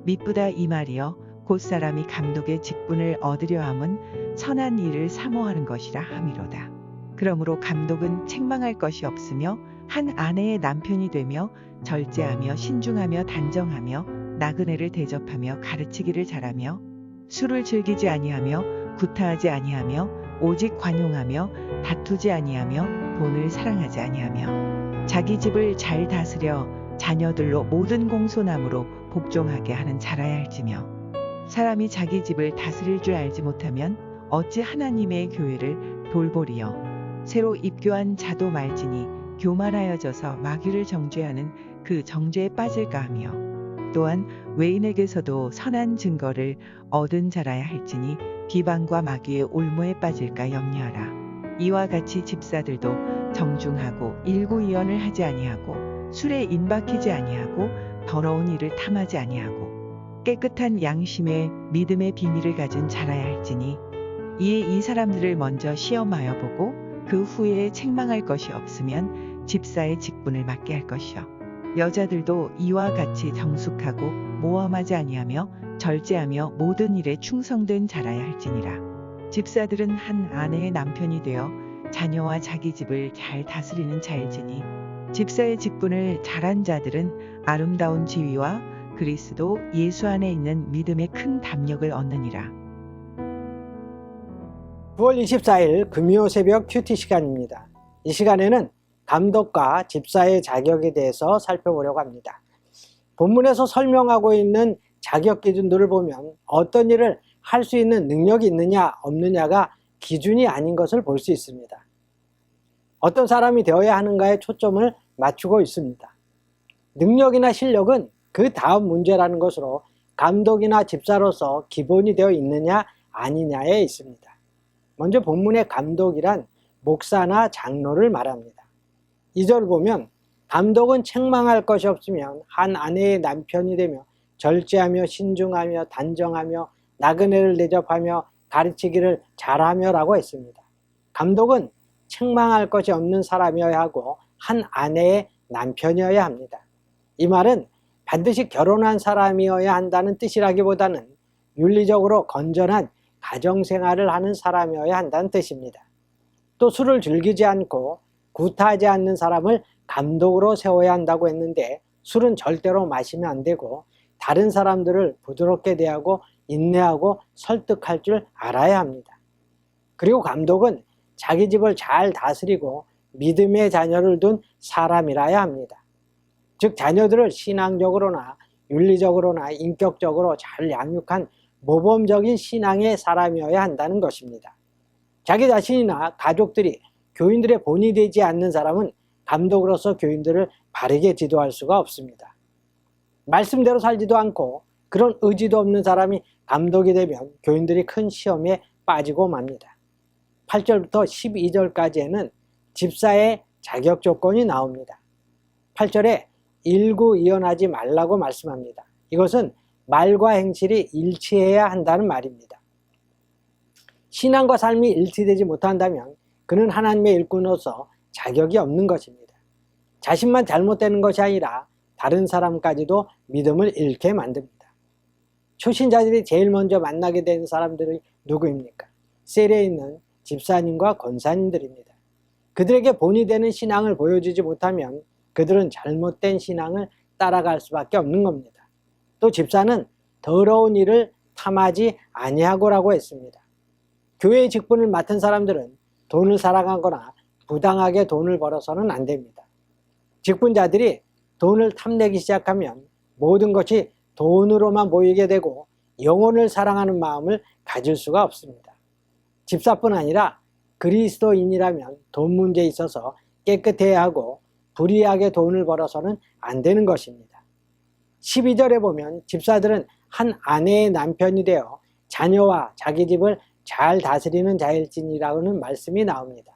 미쁘다 이 말이여 곧 사람이 감독의 직분을 얻으려 함은 선한 일을 사모하는 것이라 함이로다. 그러므로 감독은 책망할 것이 없으며 한 아내의 남편이 되며 절제하며 신중하며 단정하며 나그네를 대접하며 가르치기를 잘하며 술을 즐기지 아니하며 구타하지 아니하며 오직 관용하며 다투지 아니하며 돈을 사랑하지 아니하며 자기 집을 잘 다스려 자녀들로 모든 공손함으로 복종하게 하는 자라야 할지며 사람이 자기 집을 다스릴 줄 알지 못하면 어찌 하나님의 교회를 돌보리요. 새로 입교한 자도 말지니 교만하여져서 마귀를 정죄하는 그 정죄에 빠질까 하며 또한 외인에게서도 선한 증거를 얻은 자라야 할지니 비방과 마귀의 올무에 빠질까 염려하라. 이와 같이 집사들도 정중하고 일구이언을 하지 아니하고 술에 임박히지 아니하고 더러운 일을 탐하지 아니하고 깨끗한 양심의 믿음의 비밀을 가진 자라야 할지니 이에 이 사람들을 먼저 시험하여 보고 그 후에 책망할 것이 없으면 집사의 직분을 맡게 할 것이요. 여자들도 이와 같이 정숙하고 모함하지 아니하며 절제하며 모든 일에 충성된 자라야 할지니라. 집사들은 한 아내의 남편이 되어 자녀와 자기 집을 잘 다스리는 자일지니 집사의 직분을 잘한 자들은 아름다운 지위와 그리스도 예수 안에 있는 믿음의 큰 담력을 얻느니라. 9월 24일 금요 새벽 큐티 시간입니다. 이 시간에는 감독과 집사의 자격에 대해서 살펴보려고 합니다. 본문에서 설명하고 있는 자격 기준들을 보면 어떤 일을 할 수 있는 능력이 있느냐 없느냐가 기준이 아닌 것을 볼 수 있습니다. 어떤 사람이 되어야 하는가에 초점을 맞추고 있습니다. 능력이나 실력은 그 다음 문제라는 것으로 감독이나 집사로서 기본이 되어 있느냐 아니냐에 있습니다. 먼저 본문의 감독이란 목사나 장로를 말합니다. 2절을 보면 감독은 책망할 것이 없으면 한 아내의 남편이 되며 절제하며 신중하며 단정하며 나그네를 대접하며 가르치기를 잘하며 라고 했습니다. 감독은 책망할 것이 없는 사람이어야 하고 한 아내의 남편이어야 합니다. 이 말은 반드시 결혼한 사람이어야 한다는 뜻이라기보다는 윤리적으로 건전한 가정생활을 하는 사람이어야 한다는 뜻입니다. 또 술을 즐기지 않고 구타하지 않는 사람을 감독으로 세워야 한다고 했는데 술은 절대로 마시면 안 되고 다른 사람들을 부드럽게 대하고 인내하고 설득할 줄 알아야 합니다. 그리고 감독은 자기 집을 잘 다스리고 믿음의 자녀를 둔 사람이라야 합니다. 즉 자녀들을 신앙적으로나 윤리적으로나 인격적으로 잘 양육한 모범적인 신앙의 사람이어야 한다는 것입니다. 자기 자신이나 가족들이 교인들의 본이 되지 않는 사람은 감독으로서 교인들을 바르게 지도할 수가 없습니다. 말씀대로 살지도 않고 그런 의지도 없는 사람이 감독이 되면 교인들이 큰 시험에 빠지고 맙니다. 8절부터 12절까지에는 집사의 자격 조건이 나옵니다. 8절에 일구이언하지 말라고 말씀합니다. 이것은 말과 행실이 일치해야 한다는 말입니다. 신앙과 삶이 일치되지 못한다면 그는 하나님의 일꾼으로서 자격이 없는 것입니다. 자신만 잘못되는 것이 아니라 다른 사람까지도 믿음을 잃게 만듭니다. 초신자들이 제일 먼저 만나게 되는 사람들이 누구입니까? 세례에 있는 집사님과 권사님들입니다. 그들에게 본이 되는 신앙을 보여주지 못하면 그들은 잘못된 신앙을 따라갈 수밖에 없는 겁니다. 또 집사는 더러운 일을 탐하지 아니하고라고 했습니다. 교회의 직분을 맡은 사람들은 돈을 사랑하거나 부당하게 돈을 벌어서는 안 됩니다. 직분자들이 돈을 탐내기 시작하면 모든 것이 돈으로만 보이게 되고 영혼을 사랑하는 마음을 가질 수가 없습니다. 집사뿐 아니라 그리스도인이라면 돈 문제에 있어서 깨끗해야 하고 불의하게 돈을 벌어서는 안 되는 것입니다. 12절에 보면 집사들은 한 아내의 남편이 되어 자녀와 자기 집을 잘 다스리는 자일지니라는 말씀이 나옵니다.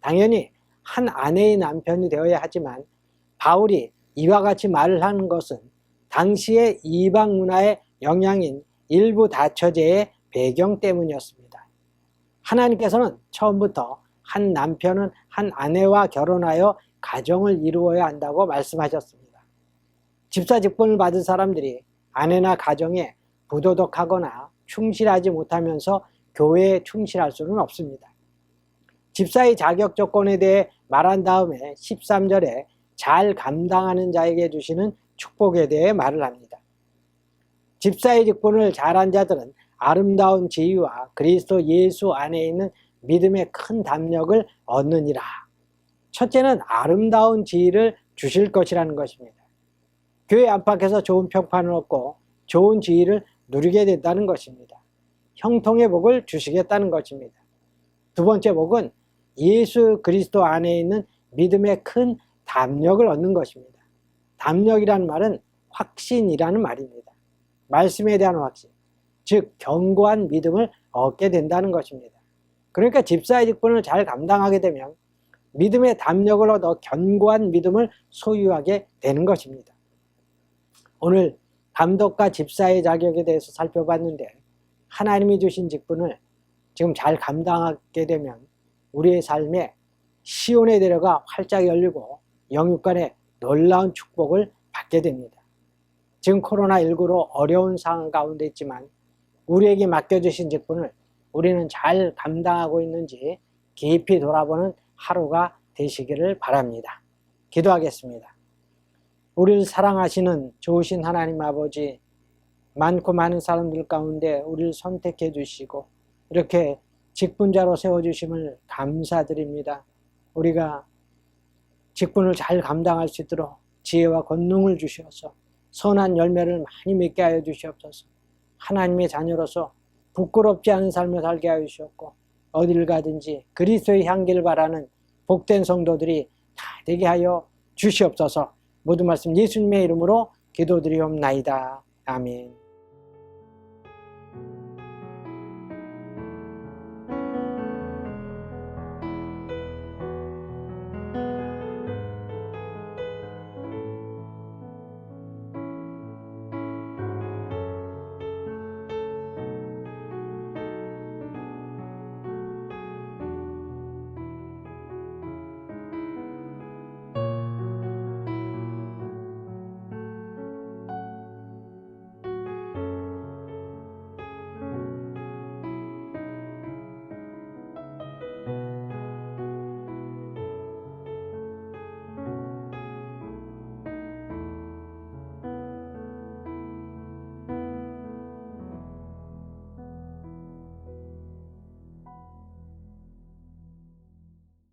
당연히 한 아내의 남편이 되어야 하지만 바울이 이와 같이 말을 하는 것은 당시의 이방 문화의 영향인 일부 다처제의 배경 때문이었습니다. 하나님께서는 처음부터 한 남편은 한 아내와 결혼하여 가정을 이루어야 한다고 말씀하셨습니다. 집사 직분을 받은 사람들이 아내나 가정에 부도덕하거나 충실하지 못하면서 교회에 충실할 수는 없습니다. 집사의 자격 조건에 대해 말한 다음에 13절에 잘 감당하는 자에게 주시는 축복에 대해 말을 합니다. 집사의 직분을 잘한 자들은 아름다운 지위와 그리스도 예수 안에 있는 믿음의 큰 담력을 얻느니라. 첫째는 아름다운 지위를 주실 것이라는 것입니다. 교회 안팎에서 좋은 평판을 얻고 좋은 지위를 누리게 된다는 것입니다. 형통의 복을 주시겠다는 것입니다. 두 번째 복은 예수 그리스도 안에 있는 믿음의 큰 담력을 얻는 것입니다. 담력이라는 말은 확신이라는 말입니다. 말씀에 대한 확신, 즉 견고한 믿음을 얻게 된다는 것입니다. 그러니까 집사의 직분을 잘 감당하게 되면 믿음의 담력을 얻어 견고한 믿음을 소유하게 되는 것입니다. 오늘 감독과 집사의 자격에 대해서 살펴봤는데, 하나님이 주신 직분을 지금 잘 감당하게 되면 우리의 삶에 시온의 대로가 활짝 열리고 영육간의 놀라운 축복을 받게 됩니다. 지금 코로나19로 어려운 상황 가운데 있지만 우리에게 맡겨주신 직분을 우리는 잘 감당하고 있는지 깊이 돌아보는 하루가 되시기를 바랍니다. 기도하겠습니다. 우리를 사랑하시는 좋으신 하나님 아버지, 많고 많은 사람들 가운데 우리를 선택해 주시고 이렇게 직분자로 세워주심을 감사드립니다. 우리가 직분을 잘 감당할 수 있도록 지혜와 권능을 주셔서 선한 열매를 많이 맺게 하여 주시옵소서. 하나님의 자녀로서 부끄럽지 않은 삶을 살게 하여 주셨고 어딜 가든지 그리스도의 향기를 바라는 복된 성도들이 다 되게 하여 주시옵소서. 모든 말씀 예수님의 이름으로 기도드리옵나이다. 아멘.